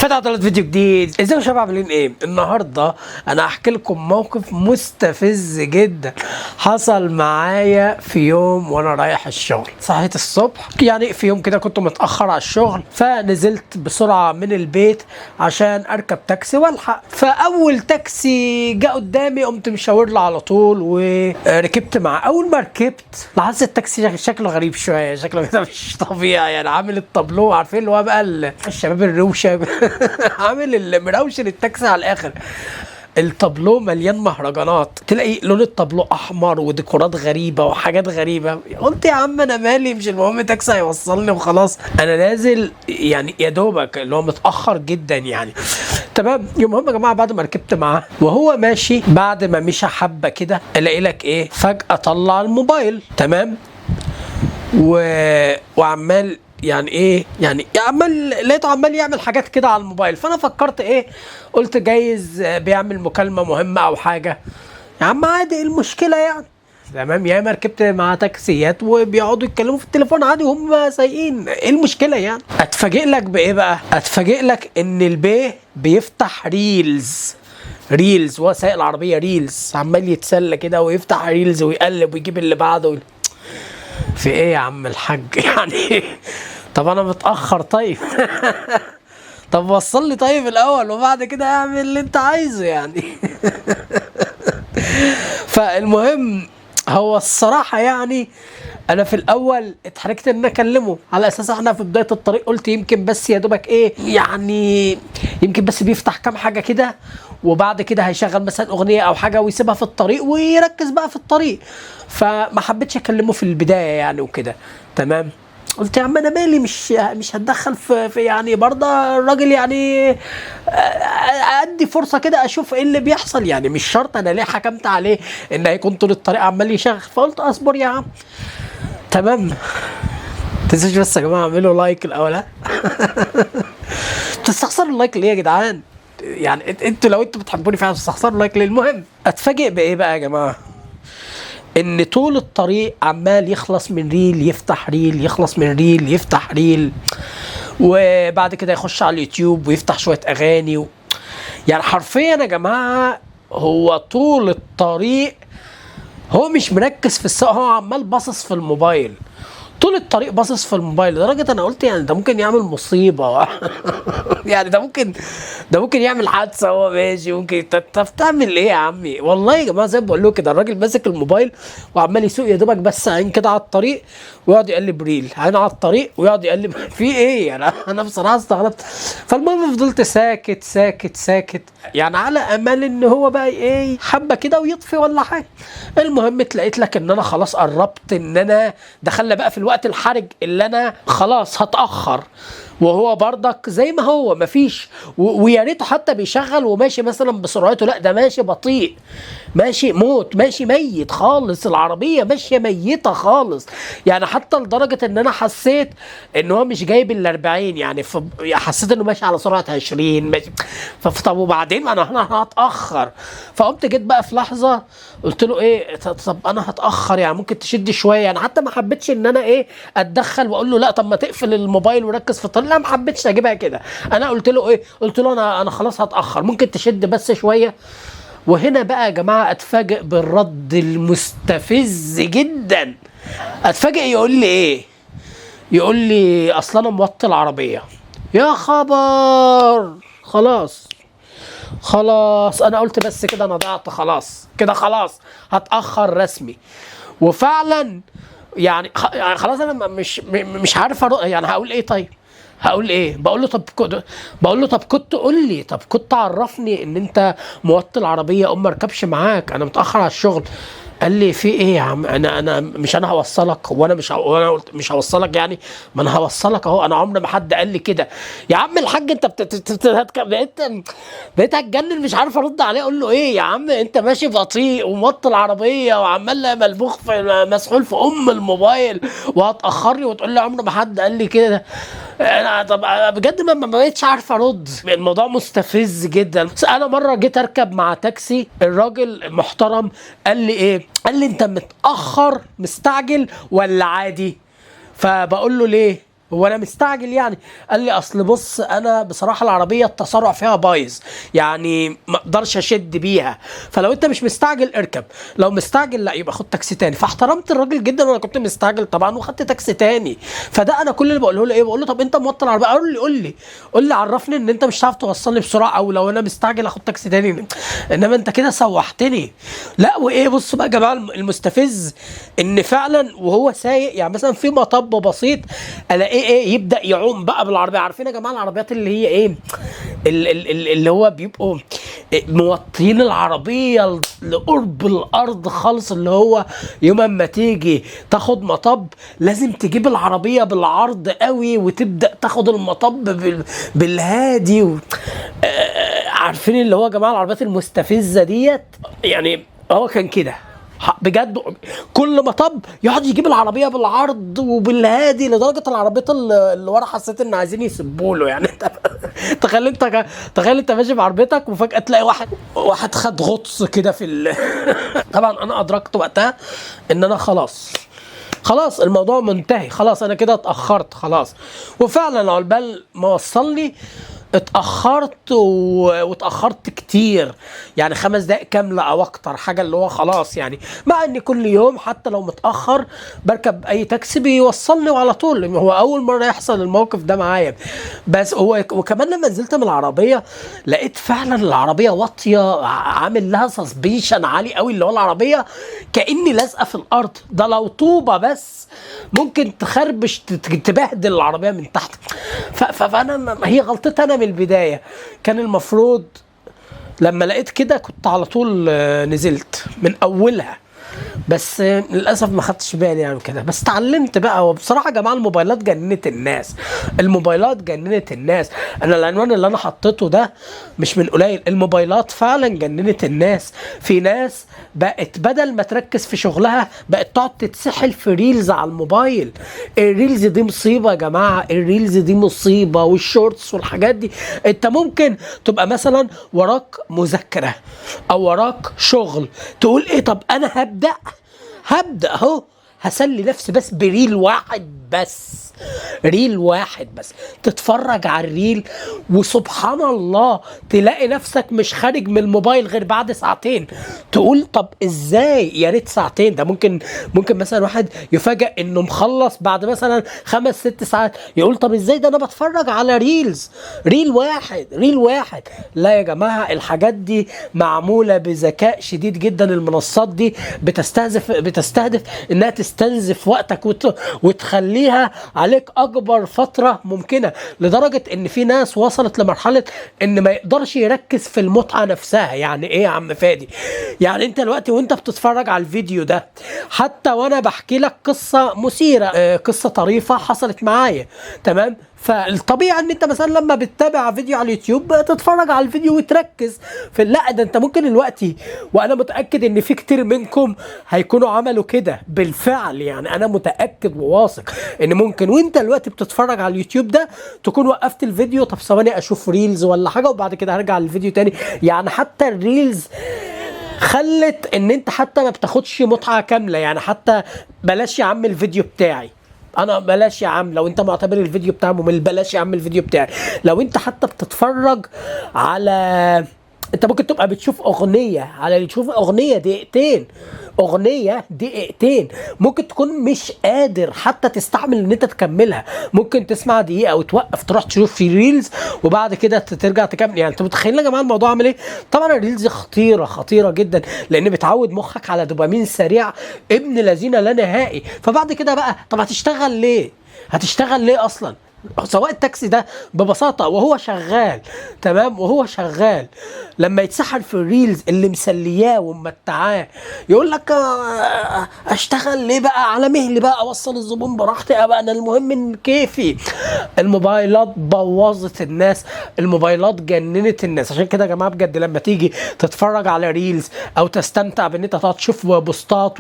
فتح طلعت فيديو جديد. ازيكم يا شباب، عاملين ايه؟ النهارده انا هحكي لكم موقف مستفز جدا حصل معايا في يوم وانا رايح الشغل. صحيت الصبح، يعني في يوم كده كنت متاخر على الشغل، فنزلت بسرعه من البيت عشان اركب تاكسي والحق. فاول تاكسي جه قدامي قمت مشاور له على طول وركبت معاه. اول ما ركبت لاحظت التاكسي شكله غريب شويه، شكله كده مش طبيعي، يعني عامل الطابلو، عارفين اللي هو بقى الشباب الروشه عامل المراوشن التاكسي على الاخر. الطابلو مليان مهرجانات، تلاقي لون الطابلو احمر وديكورات غريبه وحاجات غريبه. قلت يا عم انا مالي، مش المهم تاكسي هيوصلني وخلاص، انا نازل يعني يا دوبك، اللي هو متاخر جدا يعني. تمام. المهم يا جماعه، بعد ما ركبت معاه وهو ماشي، بعد ما مشى حبه كده، الاقي لك ايه، فجاه طلع الموبايل. تمام. وعمال يعني ايه، يعني عمال لقيته عمال يعمل حاجات كده على الموبايل. فانا فكرت ايه، قلت جايز بيعمل مكالمه مهمه او حاجه. يا عم عادي، ايه المشكله يعني؟ تمام. ياما ركبت مع تاكسيات وبيقعدوا يتكلموا في التليفون عادي وهم سايقين، ايه المشكله يعني؟ اتفاجئ لك بايه بقى؟ اتفاجئ لك ان البيه بيفتح ريلز وهو سايق العربيه، ريلز عمال يتسلى كده ويفتح ريلز ويقلب ويجيب اللي بعده. في ايه يا عم الحاج يعني؟ طب انا متاخر، طيب طب وصل لي طيب الاول وبعد كده اعمل اللي انت عايزه يعني. فالمهم، هو الصراحه يعني انا في الاول اتحركت ان اكلمه على اساس احنا في بدايه الطريق، قلت يمكن بس يا دوبك ايه يعني، يمكن بس بيفتح كام حاجه كده وبعد كده هيشغل مثلا اغنيه او حاجه ويسيبها في الطريق ويركز بقى في الطريق. فما حبيتش اكلمه في البدايه يعني وكده. تمام. قلت يا عم انا مالي، مش هتدخل في يعني برضه الراجل يعني، ادي فرصه كده اشوف ايه اللي بيحصل يعني، مش شرط انا ليه حكمت عليه ان هيكون طول الطريق عمال يشغل. فقلت اصبر يا عم. تمام. تنسوش بس يا جماعه اعملوا لايك الاول، ها بتستخسروا اللايك ليه يا جدعان؟ يعني انتوا لو انتوا بتحبوني فعلا بتستخسروا اللايك ليه؟ المهم، اتفاجئ بايه بقى يا جماعه، ان طول الطريق عمال يخلص من ريل يفتح ريل، يخلص من ريل يفتح ريل، وبعد كده يخش على اليوتيوب ويفتح شويه اغاني يعني حرفيا يا جماعه هو طول الطريق هو مش مركز في السواقه، هو عمال باصص في الموبايل طول الطريق، باصص في الموبايل، لدرجه انا قلت يعني ده ممكن يعمل مصيبه يعني ده ممكن يعمل حادثه وهو ماشي، ممكن. طب تعمل ايه يا عمي؟ والله يا جماعه زي ما بقول له كده، الراجل ماسك الموبايل وعمال يسوق يا دوبك بس عين كده على الطريق ويقعد يقلب ريل، عين على الطريق ويقعد يقلب في ايه يعني؟ انا بصراحه استغربت. فالمهم فضلت ساكت ساكت ساكت، يعني على امل ان هو بقى ايه، حبه كده ويطفي ولا حاجه. المهم تلاقيت لك ان انا خلاص قربت، ان انا دخلنا بقى في الوقت الحرج اللي انا خلاص هتاخر، وهو برضك زي ما هو مفيش، ويا ريته حتى بيشغل وماشي مثلا بسرعته، لا ده ماشي بطيء، ماشي موت، ماشي ميت خالص، العربيه ماشيه ميته خالص يعني، حتى لدرجه ان انا حسيت ان هو مش جايب ال 40 يعني، حسيت انه ماشي على سرعه 20 ماشي. طب وبعدين انا هتاخر. فقمت جيت بقى في لحظه قلت له ايه، طب انا هتاخر يعني ممكن تشد شويه يعني، حتى ما حبيتش ان انا ايه اتدخل واقول له لا طب ما تقفل الموبايل وركز في الطريق، لا ما حبيتش اجيبها كده. انا قلت له ايه، قلت له انا خلاص هتاخر، ممكن تشد بس شويه. وهنا بقى يا جماعه اتفاجئ بالرد المستفز جدا. اتفاجئ يقول لي ايه، يقول لي اصل انا موطي العربيه. يا خبر، خلاص انا قلت بس كده انا ضيعت، خلاص كده خلاص هتاخر رسمي. وفعلا يعني خلاص انا مش عارف يعني هقول ايه، طيب هقول ايه؟ بقول له طب كنت قول لي، طب كنت عرفني ان انت موطي العربيه اقوم ما اركبش معاك، انا متاخر على الشغل. قال لي في ايه يا عم، انا هوصلك، وانا وانا قلت مش هوصلك يعني، ما انا هوصلك اهو، انا عمري ما حد قال لي كده. يا عم الحاج انت بقيت هتجنن، مش عارف ارد عليه اقول له ايه. يا عم انت ماشي بطيء وموطي العربيه وعمال ملبوخ في مسحول في الموبايل وهتاخرني وتقول لي عمري ما حد قال لي كده. انا طب بجد ما بقتش عارف ارد، الموضوع مستفز جدا. انا مره جيت اركب مع تاكسي، الراجل محترم قال لي ايه، قال لي انت متاخر مستعجل ولا عادي؟ فبقول له ليه، هو انا مستعجل يعني؟ قال لي اصل بص انا بصراحه العربيه التسارع فيها بايظ، يعني ما اقدرش اشد بيها، فلو انت مش مستعجل اركب، لو مستعجل لا يبقى خد تاكسي تاني. فاحترمت الراجل جدا وانا كنت مستعجل طبعا وخدت تاكسي تاني. فده انا كل اللي بقوله له ايه، بقول له طب انت موطن العربيه، قول لي عرفني ان انت مش هتعرف توصلني بسرعه، او لو انا مستعجل اخد تاكسي تاني، انما انت كده سوحتني. لا وايه، بص بقى يا جماعه المستفز ان فعلا وهو سايق يعني مثلا في مطب بسيط الاقيه ايه يبدا يعوم بقى بالعربيه. عارفين يا جماعه العربيات اللي هي ايه اللي هو بيبقوا موطين العربيه لقرب الارض خالص، اللي هو يوم اما تيجي تاخد مطب لازم تجيب العربيه بالعرض قوي وتبدا تاخد المطب بالهادي عارفين اللي هو يا جماعه العربيات المستفزه ديت؟ يعني هو كان كده بجد، كل مطب يقعد يجيب العربيه بالعرض وبالهادي لدرجه العربيات اللي ورا حسيت ان عايزين يسبوا له يعني. تخيل انت ماشي بعربيتك وفجاه تلاقي واحد خد غطس كده طبعا انا ادركت وقتها ان انا خلاص الموضوع منتهي، خلاص انا كده اتاخرت خلاص. وفعلا عقبال ما وصلني اتأخرت واتأخرت كتير، يعني 5 دقايق كاملة او اكتر حاجة، اللي هو خلاص يعني. مع ان كل يوم حتى لو متأخر بركب اي تاكسي بيوصلني وعلى طول، هو اول مرة يحصل الموقف ده معايا. بس هو وكمان لما نزلت من العربية لقيت فعلا العربية واطية، عامل لها سسبنشن عالي قوي، اللي هو العربية كأني لازقة في الارض، ده لو طوبة بس ممكن تخربش تبهدل العربية من تحت. فانا هي غلطتي انا من البداية، كان المفروض لما لقيت كده كنت على طول نزلت من اولها، بس للاسف ما خدتش بالي يعني كده. بس اتعلمت بقى. وبصراحه يا جماعه الموبايلات جننت الناس، انا العنوان اللي انا حطيته ده مش من قليل، الموبايلات فعلا جننت الناس. في ناس بقت بدل ما تركز في شغلها بقت تقعد تتسحل في ريلز على الموبايل. الريلز دي مصيبه يا جماعه، الريلز دي مصيبه، والشورتس والحاجات دي. انت ممكن تبقى مثلا وراك مذاكره او وراك شغل، تقول ايه طب انا هبدأ اهو هسلي نفسي بس بريل واحد بس، تتفرج على الريل وسبحان الله تلاقي نفسك مش خارج من الموبايل غير بعد ساعتين. تقول طب ازاي؟ يا ريت ساعتين، ده ممكن مثلا واحد يفاجئ انه مخلص بعد مثلا 5-6 ساعات، يقول طب ازاي ده انا بتفرج على ريل واحد. لا يا جماعة الحاجات دي معمولة بذكاء شديد جدا. المنصات دي بتستهدف انها تستنزف وقتك وتخليها عليك اكبر فترة ممكنة، لدرجة ان في ناس وصلت لمرحلة ان ما يقدرش يركز في المتعة نفسها. يعني ايه يا عم فادي؟ يعني انت دلوقتي وانت بتتفرج على الفيديو ده، حتى وانا بحكي لك قصة مثيرة، قصة طريفة حصلت معايا، تمام؟ فالطبيعي ان انت مثلا لما بتتابع فيديو على اليوتيوب تتفرج على الفيديو وتركز لا ده انت ممكن دلوقتي، وانا متاكد ان في كتير منكم هيكونوا عملوا كده بالفعل، يعني انا متاكد وواثق ان ممكن وانت دلوقتي بتتفرج على اليوتيوب ده تكون وقفت الفيديو، طب ثواني اشوف ريلز ولا حاجه وبعد كده هرجع للفيديو تاني. يعني حتى الريلز خلت ان انت حتى ما بتاخدش متعه كامله. يعني حتى بلاش يا عم الفيديو بتاعي، انا بلاش يا عم، لو انت معتبر الفيديو بتاعي ممل بلاش يا عم الفيديو بتاعي. لو انت حتى بتتفرج على، انت ممكن تبقى بتشوف اغنية على اللي تشوف اغنية دقيقتين ممكن تكون مش قادر حتى تستحمل ان انت تكملها، ممكن تسمع دقيقة وتوقف تروح تشوف في ريلز وبعد كده ترجع تكمل. يعني انتوا متخيلين يا جماعة الموضوع عامل ايه؟ طبعا الريلز خطيرة جدا، لان بتعود مخك على دوبامين سريع ابن الذين لا نهائي. فبعد كده بقى طب هتشتغل ليه اصلا؟ سواء التاكسي ده ببساطة وهو شغال، تمام، وهو شغال لما يتسحل في الريلز اللي مسلياه وممتعاه يقول لك اشتغل ليه بقى؟ على مهلي بقى، اوصل الزبون براحتي بقى، انا المهم ان كيفي. الموبايلات بوظت الناس، الموبايلات جننت الناس. عشان كده يا جماعة بجد لما تيجي تتفرج على ريلز او تستمتع بان انت تقعد تشوف بوستات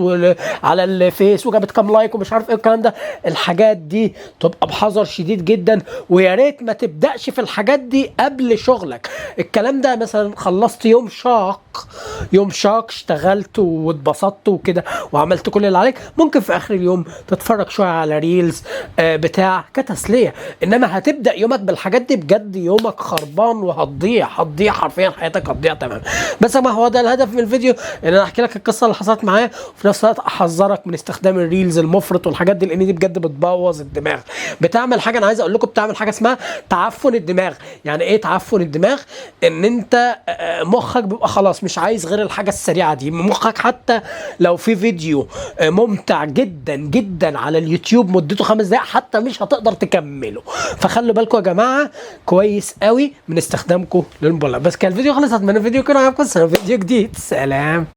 على الفيس وجابت كام لايك ومش عارف ايه الكلام ده، الحاجات دي تبقى بحذر شديد جدا جدا. ويا ريت ما تبداش في الحاجات دي قبل شغلك. الكلام ده مثلا خلصت يوم شاق اشتغلت واتبسطت وكده وعملت كل اللي عليك، ممكن في اخر اليوم تتفرج شويه على ريلز بتاع كتسليه. انما هتبدا يومك بالحاجات دي بجد يومك خربان وهتضيع حرفيا، حياتك هتضيع تمام. بس ما هو ده الهدف من الفيديو، ان انا احكي لك القصه اللي حصلت معايا، وفي نفس الوقت احذرك من استخدام الريلز المفرط والحاجات دي، لان دي بجد بتبوظ الدماغ. بتعمل حاجه، انا عايز اقول لكم بتعمل حاجه اسمها تعفن الدماغ. يعني ايه تعفن الدماغ؟ ان انت مخك بيبقى خلاص مش عايز غير الحاجه السريعه دي. مخك حتى لو في فيديو ممتع جدا جدا على اليوتيوب مدته 5 دقائق حتى مش هتقدر تكمله. فخلوا بالكم يا جماعه كويس قوي من استخدامكم للموبايل. بس كان الفيديو خلص، اتمنى الفيديو يكون عجبكم. فيديو جديد، سلام.